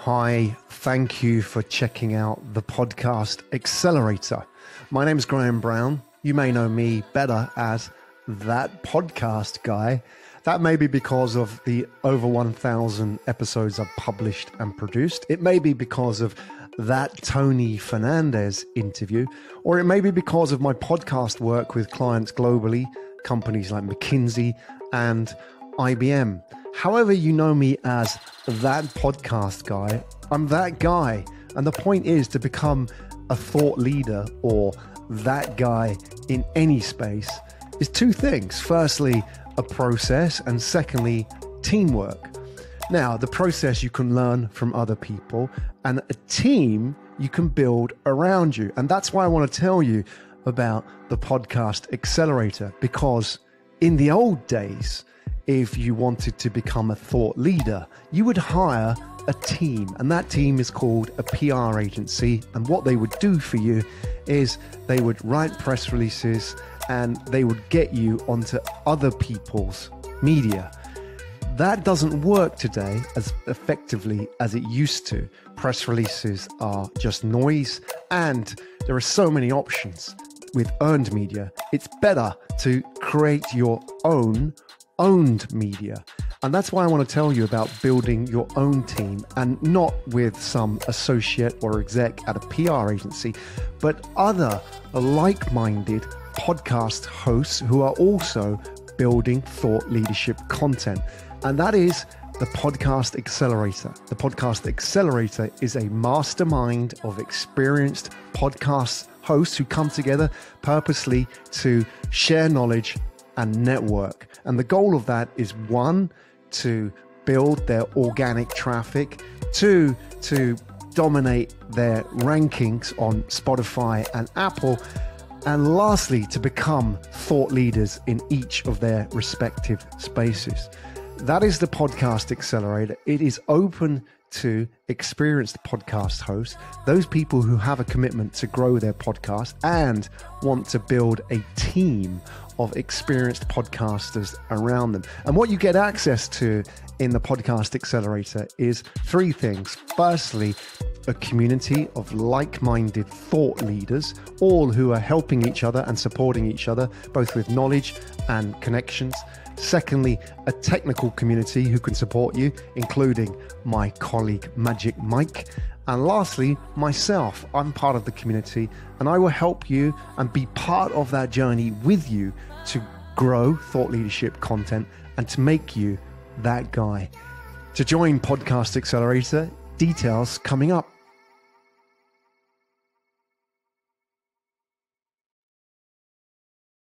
Hi, thank you for checking out the podcast Accelerator. My name is Graham Brown. You may know me better as that podcast guy. That may be because of the over 1,000 episodes I've published and produced. It may be because of that Tony Fernandez interview, or it may be because of my podcast work with clients globally, companies like McKinsey and IBM. However you know me as that podcast guy, I'm that guy. And the point is to become a thought leader or that guy in any space is two things. Firstly, a process, and secondly, teamwork. Now, the process you can learn from other people, and a team you can build around you. And that's why I want to tell you about the podcast Accelerator, because in the old days, if you wanted to become a thought leader, you would hire a team, and that team is called a PR agency. And what they would do for you is they would write press releases and they would get you onto other people's media. That doesn't work today as effectively as it used to. Press releases are just noise, and there are so many options with earned media. It's better to create your owned media. And that's why I want to tell you about building your own team, and not with some associate or exec at a PR agency, but other like-minded podcast hosts who are also building thought leadership content. And that is the Podcast Accelerator. The Podcast Accelerator is a mastermind of experienced podcast hosts who come together purposely to share knowledge and network. And the goal of that is, one, to build their organic traffic, two, to dominate their rankings on Spotify and Apple, and lastly, to become thought leaders in each of their respective spaces. That is the Podcast Accelerator. It is open to experienced podcast hosts, those people who have a commitment to grow their podcast and want to build a team of experienced podcasters around them. And what you get access to in the Podcast Accelerator is three things. Firstly, a community of like-minded thought leaders, all who are helping each other and supporting each other, both with knowledge and connections. Secondly, a technical community who can support you, including my colleague Magic Mike. And lastly, myself. I'm part of the community, and I will help you and be part of that journey with you to grow thought leadership content and to make you that guy. To join Podcast Accelerator, details coming up.